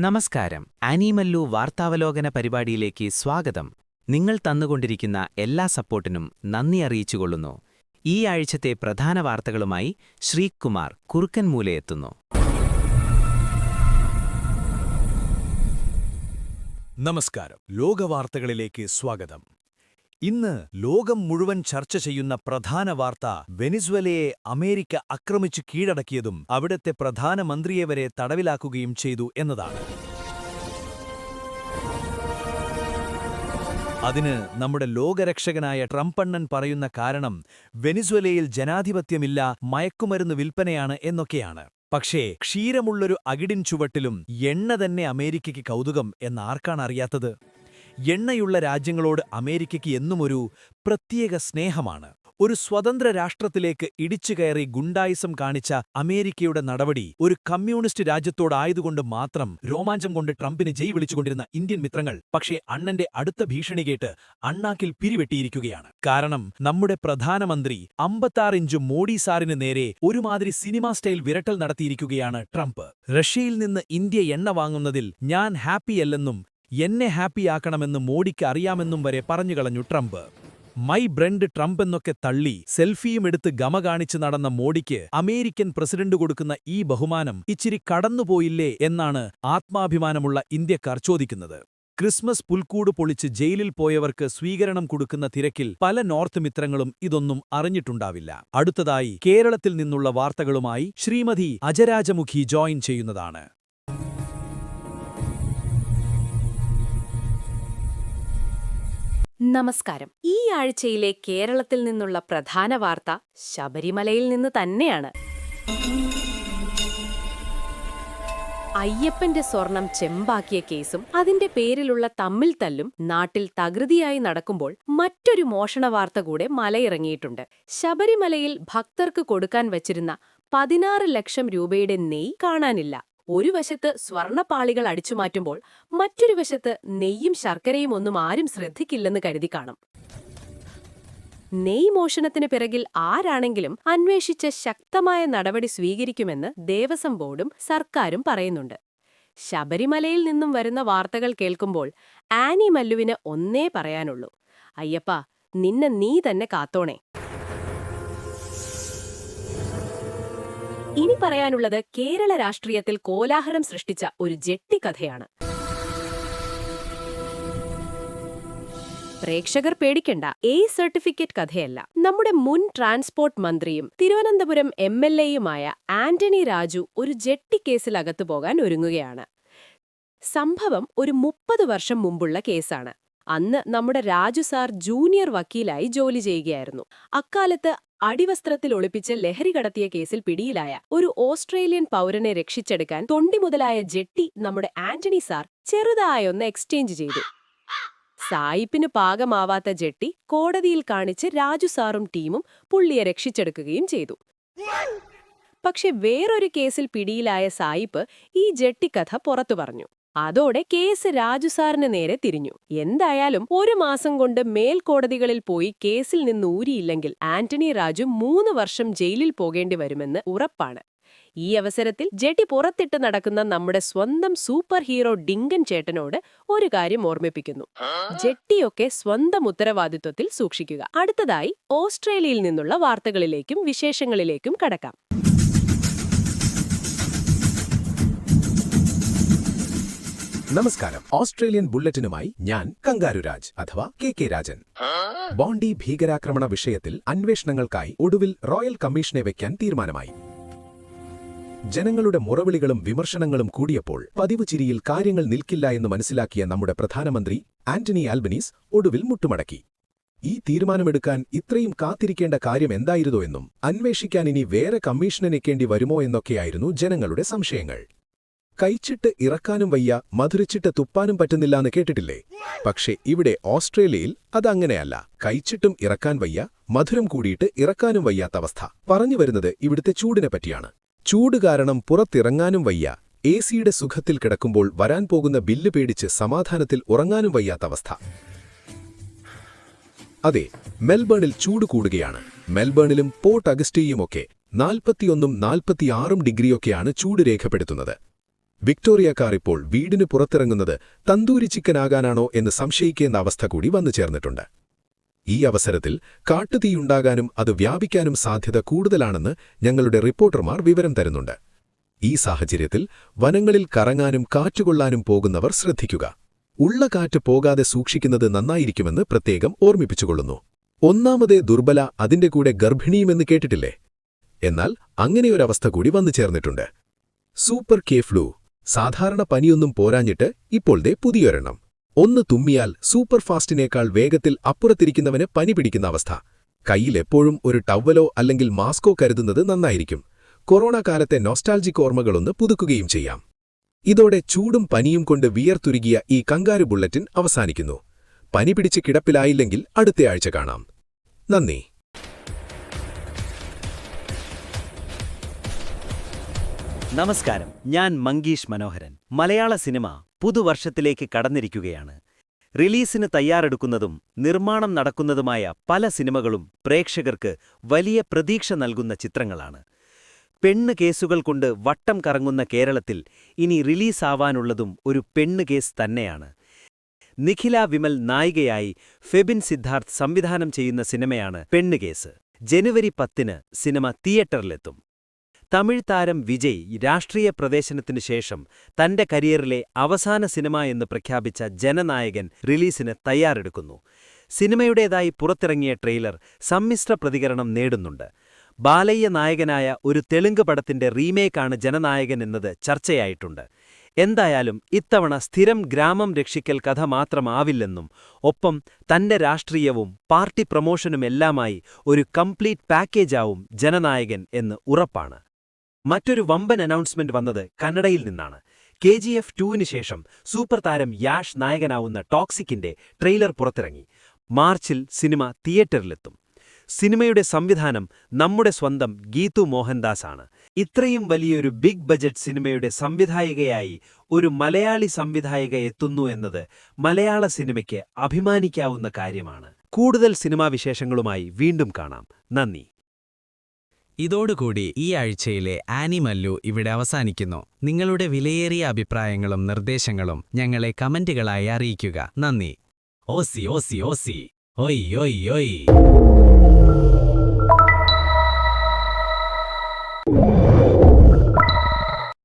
നമസ്കാരം. ആനിമല്ലു വാർത്താവലോകന പരിപാടിയിലേക്ക് സ്വാഗതം. നിങ്ങൾ തന്നുകൊണ്ടിരിക്കുന്ന എല്ലാ സപ്പോർട്ടിനും നന്ദി അറിയിച്ചുകൊള്ളുന്നു. ഈ ആഴ്ചത്തെ പ്രധാന വാർത്തകളുമായി ശ്രീകുമാർ കുറുക്കൻമൂലയെത്തുന്നു. നമസ്കാരം. ലോകവാർത്തകളിലേക്ക് സ്വാഗതം. ഇന്ന് ലോകം മുഴുവൻ ചർച്ച ചെയ്യുന്ന പ്രധാന വാർത്ത വെനിസ്വേലയെ അമേരിക്ക ആക്രമിച്ചു കീഴടക്കിയതും അവിടത്തെ പ്രധാനമന്ത്രിയെ വരെ തടവിലാക്കുകയും ചെയ്തു എന്നതാണ്. അതിന് നമ്മുടെ ലോകരക്ഷകനായ ട്രംപണ്ണൻ പറയുന്ന കാരണം വെനിസ്വേലയിൽ ജനാധിപത്യമില്ല, മയക്കുമരുന്ന് വിൽപ്പനയാണ് എന്നൊക്കെയാണ്. പക്ഷേ ക്ഷീരമുള്ളൊരു അകിടിൻ ചുവട്ടിലും എണ്ണ തന്നെ അമേരിക്കയ്ക്ക് കൗതുകം എന്നാർക്കാണറിയാത്തത്? എണ്ണയുള്ള രാജ്യങ്ങളോട് അമേരിക്കയ്ക്ക് എന്നുമൊരു പ്രത്യേക സ്നേഹമാണ്. ഒരു സ്വതന്ത്ര രാഷ്ട്രത്തിലേക്ക് ഇടിച്ചുകയറി ഗുണ്ടായിസം കാണിച്ച അമേരിക്കയുടെ നടപടി ഒരു കമ്മ്യൂണിസ്റ്റ് രാജ്യത്തോടായതുകൊണ്ട് മാത്രം രോമാഞ്ചം കൊണ്ട് ട്രംപിന് ജയ് വിളിച്ചുകൊണ്ടിരുന്ന ഇന്ത്യൻ മിത്രങ്ങൾ പക്ഷേ അണ്ണന്റെ അടുത്ത ഭീഷണി കേട്ട് അണ്ണാക്കിൽ പിരിവെട്ടിയിരിക്കുകയാണ്. കാരണം നമ്മുടെ പ്രധാനമന്ത്രി 56 ഇഞ്ച് മോഡി സാറിന് നേരെ ഒരുമാതിരി സിനിമാ സ്റ്റൈൽ വിരട്ടൽ നടത്തിയിരിക്കുകയാണ് ട്രംപ്. റഷ്യയിൽ നിന്ന് ഇന്ത്യ എണ്ണ വാങ്ങുന്നതിൽ ഞാൻ ഹാപ്പിയല്ലെന്നും എന്നെ ഹാപ്പിയാക്കണമെന്ന് മോഡിക്ക് അറിയാമെന്നും വരെ പറഞ്ഞുകളഞ്ഞു ട്രംപ്. മൈ ബ്രണ്ട് ട്രംപ് എന്നൊക്കെ തള്ളി സെൽഫിയും എടുത്ത് ഗമ കാണിച്ച് നടന്ന മോഡിക്ക് അമേരിക്കൻ പ്രസിഡന്റ് കൊടുക്കുന്ന ഈ ബഹുമാനം ഇച്ചിരി കടന്നുപോയില്ലേ എന്നാണ് ആത്മാഭിമാനമുള്ള ഇന്ത്യക്കാർ ചോദിക്കുന്നത്. ക്രിസ്മസ് പുൽക്കൂട് പൊളിച്ച് ജയിലിൽ പോയവർക്ക് സ്വീകരണം കൊടുക്കുന്ന തിരക്കിൽ പല നോർത്ത് മിത്രങ്ങളും ഇതൊന്നും അറിഞ്ഞിട്ടുണ്ടാവില്ല. അടുത്തതായി കേരളത്തിൽ നിന്നുള്ള വാർത്തകളുമായി ശ്രീമതി അജരാജമുഖി ജോയിൻ ചെയ്യുന്നതാണ്. നമസ്കാരം. ഈ ആഴ്ചയിലെ കേരളത്തിൽ നിന്നുള്ള പ്രധാന വാർത്ത ശബരിമലയിൽ നിന്ന് തന്നെയാണ്. അയ്യപ്പന്റെ സ്വർണം ചെമ്പാക്കിയ കേസും അതിന്റെ പേരിലുള്ള തമ്മിൽ തല്ലും നാട്ടിൽ തകൃതിയായി നടക്കുമ്പോൾ മറ്റൊരു മോഷണ വാർത്ത കൂടെ മലയിറങ്ങിയിട്ടുണ്ട്. ശബരിമലയിൽ ഭക്തർക്ക് കൊടുക്കാൻ വച്ചിരുന്ന 16 ലക്ഷം രൂപയുടെ നെയ് കാണാനില്ല. ഒരു വശത്ത് സ്വർണപ്പാളികൾ അടിച്ചുമാറ്റുമ്പോൾ മറ്റൊരു വശത്ത് നെയ്യും ശർക്കരയും ഒന്നും ആരും ശ്രദ്ധിക്കില്ലെന്ന് കരുതി കാണും. നെയ് മോഷണത്തിന് പിറകിൽ ആരാണെങ്കിലും അന്വേഷിച്ച ശക്തമായ നടപടി സ്വീകരിക്കുമെന്ന് ദേവസ്വം ബോർഡും സർക്കാരും പറയുന്നുണ്ട്. ശബരിമലയിൽ നിന്നും വരുന്ന വാർത്തകൾ കേൾക്കുമ്പോൾ ആനി മല്ലുവിന് ഒന്നേ പറയാനുള്ളൂ: അയ്യപ്പാ, നിന്നെ നീ തന്നെ കാത്തോണേ. ഇനി പറയാനുള്ളത് കേരള രാഷ്ട്രീയത്തിൽ കോലാഹലം സൃഷ്ടിച്ച ഒരു ജെട്ടി കഥയാണ്. പ്രേക്ഷകർ പേടിക്കണ്ട, സർട്ടിഫിക്കറ്റ് കഥയല്ല. നമ്മുടെ മുൻ ട്രാൻസ്പോർട്ട് മന്ത്രിയും തിരുവനന്തപുരം MLAയുമായ ആന്റണി രാജു ഒരു ജെട്ടി കേസിൽ അകത്തു പോകാൻ ഒരുങ്ങുകയാണ്. സംഭവം ഒരു 30 വർഷം മുമ്പുള്ള കേസാണ്. അന്ന് നമ്മുടെ രാജു സാർ ജൂനിയർ വക്കീലായി ജോലി ചെയ്യുകയായിരുന്നു. അക്കാലത്ത് അടിവസ്ത്രത്തിൽ ഒളിപ്പിച്ച് ലഹരി കടത്തിയ കേസിൽ പിടിയിലായ ഒരു ഓസ്ട്രേലിയൻ പൗരനെ രക്ഷിച്ചെടുക്കാൻ തൊണ്ടി മുതലായ ജെട്ടി നമ്മുടെ ആന്റണി സാർ ചെറുതായൊന്ന് എക്സ്ചേഞ്ച് ചെയ്തു. സായിപ്പിന് പാകമാവാത്ത ജെട്ടി കോടതിയിൽ കാണിച്ച് രാജു സാറും ടീമും പുള്ളിയെ രക്ഷിച്ചെടുക്കുകയും ചെയ്തു. പക്ഷെ വേറൊരു കേസിൽ പിടിയിലായ സായിപ്പ് ഈ ജെട്ടിക്കഥ പുറത്തു പറഞ്ഞു. അതോടെ കേസ് രാജു സാറിന് നേരെ തിരിഞ്ഞു. എന്തായാലും 1 മാസം കൊണ്ട് മേൽക്കോടതികളിൽ പോയി കേസിൽ നിന്ന് ഊരിയില്ലെങ്കിൽ ആന്റണി രാജു 3 വർഷം ജയിലിൽ പോകേണ്ടി വരുമെന്ന് ഉറപ്പാണ്. ഈ അവസരത്തിൽ ജെട്ടി പുറത്തിട്ട് നടക്കുന്ന നമ്മുടെ സ്വന്തം സൂപ്പർ ഹീറോ ഡിങ്കൻ ചേട്ടനോട് ഒരു കാര്യം ഓർമ്മിപ്പിക്കുന്നു: ജെട്ടിയൊക്കെ സ്വന്തം ഉത്തരവാദിത്വത്തിൽ സൂക്ഷിക്കുക. അടുത്തതായി ഓസ്ട്രേലിയയിൽ നിന്നുള്ള വാർത്തകളിലേക്കും വിശേഷങ്ങളിലേക്കും കടക്കാം. നമസ്കാരം. ഓസ്ട്രേലിയൻ ബുള്ളറ്റിനുമായി ഞാൻ കങ്കാരുരാജ് അഥവാ KK രാജൻ. ബോണ്ടി ഭീകരാക്രമണ വിഷയത്തിൽ അന്വേഷണങ്ങൾക്കായി ഒടുവിൽ റോയൽ കമ്മീഷനെ വയ്ക്കാൻ തീരുമാനമായി. ജനങ്ങളുടെ മുറവിളികളും വിമർശനങ്ങളും കൂടിയപ്പോൾ പതിവ് ചിരിയിൽ കാര്യങ്ങൾ നിൽക്കില്ല എന്ന് മനസ്സിലാക്കിയ നമ്മുടെ പ്രധാനമന്ത്രി ആന്റണി ആൽബനീസ് ഒടുവിൽ മുട്ടുമടക്കി. ഈ തീരുമാനമെടുക്കാൻ ഇത്രയും കാത്തിരിക്കേണ്ട കാര്യം എന്തായിരുന്നോ എന്നും അന്വേഷിക്കാൻ ഇനി വേറെ കമ്മീഷനെക്കേണ്ടി വരുമോ എന്നൊക്കെയായിരുന്നു ജനങ്ങളുടെ സംശയങ്ങൾ. കഴിച്ചിട്ട് ഇറക്കാനും വയ്യ, മധുരിച്ചിട്ട് തുപ്പാനും പറ്റുന്നില്ലാന്ന് കേട്ടിട്ടില്ലേ? പക്ഷേ ഇവിടെ ഓസ്ട്രേലിയയിൽ അതങ്ങനെയല്ല. കഴിച്ചിട്ടും ഇറക്കാൻ വയ്യ, മധുരം കൂടിയിട്ട് ഇറക്കാനും വയ്യാത്ത അവസ്ഥ. പറഞ്ഞു വരുന്നത് ഇവിടുത്തെ ചൂടിനെ പറ്റിയാണ്. ചൂട് കാരണം പുറത്തിറങ്ങാനും വയ്യ, AC-യുടെ സുഖത്തിൽ കിടക്കുമ്പോൾ വരാൻ പോകുന്ന ബില്ല് പേടിച്ച് സമാധാനത്തിൽ ഉറങ്ങാനും വയ്യാത്ത അവസ്ഥ. അതെ, മെൽബണിൽ ചൂട് കൂടുകയാണ്. മെൽബണിലും പോർട്ട് അഗസ്റ്റയിലുമൊക്കെ 41-46 ഡിഗ്രിയൊക്കെയാണ് ചൂട് രേഖപ്പെടുത്തുന്നത്. വിക്ടോറിയക്കാർ ഇപ്പോൾ വീടിന് പുറത്തിറങ്ങുന്നത് തന്തൂരി ചിക്കനാകാനാണോ എന്ന് സംശയിക്കേണ്ട അവസ്ഥ കൂടി വന്നു ചേർന്നിട്ടുണ്ട്. ഈ അവസരത്തിൽ കാട്ടുതീയുണ്ടാകാനും അത് വ്യാപിക്കാനും സാധ്യത കൂടുതലാണെന്ന് ഞങ്ങളുടെ റിപ്പോർട്ടർമാർ വിവരം തരുന്നുണ്ട്. ഈ സാഹചര്യത്തിൽ വനങ്ങളിൽ കറങ്ങാനും കാറ്റുകൊള്ളാനും പോകുന്നവർ ശ്രദ്ധിക്കുക. ഉള്ള കാറ്റ് പോകാതെ സൂക്ഷിക്കുന്നത് നന്നായിരിക്കുമെന്ന് പ്രത്യേകം ഓർമ്മിപ്പിച്ചുകൊള്ളുന്നു. ഒന്നാമതേ ദുർബല, അതിന്റെ കൂടെ ഗർഭിണിയുമെന്ന് കേട്ടിട്ടില്ലേ? എന്നാൽ അങ്ങനെയൊരവസ്ഥ കൂടി വന്നു ചേർന്നിട്ടുണ്ട്. Super K flu. സാധാരണ പനിയൊന്നും പോരാഞ്ഞിട്ട് ഇപ്പോൾ ദേ പുതിയൊരെണ്ണം. ഒന്ന് തുമ്മിയാൽ സൂപ്പർ ഫാസ്റ്റിനേക്കാൾ വേഗത്തിൽ അപ്പുറത്തിരിക്കുന്നവന് പനി പിടിക്കുന്ന അവസ്ഥ. കയ്യിൽ എപ്പോഴും ഒരു ടവലോ അല്ലെങ്കിൽ മാസ്കോ കരുതുന്നത് നന്നായിരിക്കും. കൊറോണ കാലത്തെ നൊസ്റ്റാൾജിക് ഓർമ്മകളൊന്ന് പുതുക്കുകയും ചെയ്യാം. ഇതോടെ ചൂടും പനിയും കൊണ്ട് വിയർത്തുരുകിയ ഈ കങ്കാരു ബുള്ളറ്റിൻ അവസാനിക്കുന്നു. പനി പിടിച്ച് കിടപ്പിലായില്ലെങ്കിൽ അടുത്തയാഴ്ച കാണാം. നന്ദി. നമസ്കാരം, ഞാൻ മങ്കീഷ് മനോഹരൻ. മലയാള സിനിമ പുതുവർഷത്തിലേക്ക് കടന്നിരിക്കുകയാണ്. റിലീസിന് തയ്യാറെടുക്കുന്നതും നിർമ്മാണം നടക്കുന്നതുമായ പല സിനിമകളും പ്രേക്ഷകർക്ക് വലിയ പ്രതീക്ഷ നൽകുന്ന ചിത്രങ്ങളാണ്. പെണ്ണ് കേസുകൾ കൊണ്ട് വട്ടം കറങ്ങുന്ന കേരളത്തിൽ ഇനി റിലീസാവാനുള്ളതും ഒരു പെണ്ണ് കേസ് തന്നെയാണ്. നിഖില വിമൽ നായികയായി ഫെബിൻ സിദ്ധാർത്ഥ് സംവിധാനം ചെയ്യുന്ന സിനിമയാണ് പെണ്ണുകേസ്. ജനുവരി 10-ന് സിനിമ തിയേറ്ററിലെത്തും. തമിഴ് താരം വിജയ് രാഷ്ട്രീയ പ്രവേശനത്തിനു ശേഷം തന്റെ കരിയറിലെ അവസാന സിനിമ എന്ന് പ്രഖ്യാപിച്ച ജനനായകൻ റിലീസിന് തയ്യാറെടുക്കുന്നു. സിനിമയുടേതായി പുറത്തിറങ്ങിയ ട്രെയിലർ സമ്മിശ്ര പ്രതികരണം നേടുന്നുണ്ട്. ബാലയ്യ നായകനായ ഒരു തെലുങ്ക് പടത്തിന്റെ റീമേക്കാണ് ജനനായകൻ എന്നത് ചർച്ചയായിട്ടുണ്ട്. എന്തായാലും ഇത്തവണ സ്ഥിരം ഗ്രാമം രക്ഷിക്കൽ കഥ മാത്രമാവില്ലെന്നും ഒപ്പം തന്റെ രാഷ്ട്രീയവും പാർട്ടി പ്രമോഷനുമെല്ലാമായി ഒരു കംപ്ലീറ്റ് പാക്കേജാവും ജനനായകൻ എന്ന് ഉറപ്പാണ്. മറ്റൊരു വമ്പൻ അനൗൺസ്മെന്റ് വന്നത് കന്നഡയിൽ നിന്നാണ്. KGF 2-ന് ശേഷം സൂപ്പർ താരം യാഷ് നായകനാവുന്ന ടോക്സിക്കിന്റെ ട്രെയിലർ പുറത്തിറങ്ങി. മാർച്ചിൽ സിനിമ തിയേറ്ററിലെത്തും. സിനിമയുടെ സംവിധാനം നമ്മുടെ സ്വന്തം ഗീതു മോഹൻദാസ് ആണ്. ഇത്രയും വലിയൊരു ബിഗ് ബജറ്റ് സിനിമയുടെ സംവിധായികയായി ഒരു മലയാളി സംവിധായിക എത്തുന്നു എന്നത് മലയാള സിനിമയ്ക്ക് അഭിമാനിക്കാവുന്ന കാര്യമാണ്. കൂടുതൽ സിനിമാ വിശേഷങ്ങളുമായി വീണ്ടും കാണാം. നന്ദി. ഇതോടുകൂടി ഈ ആഴ്ചയിലെ ആനിമല്ലു ഇവിടെ അവസാനിക്കുന്നു. നിങ്ങളുടെ വിലയേറിയ അഭിപ്രായങ്ങളും നിർദ്ദേശങ്ങളും ഞങ്ങളെ കമന്റുകളായി അറിയിക്കുക. നന്ദി. Aussie Aussie Aussie. ഒയ് ഒയ് ഒയ്.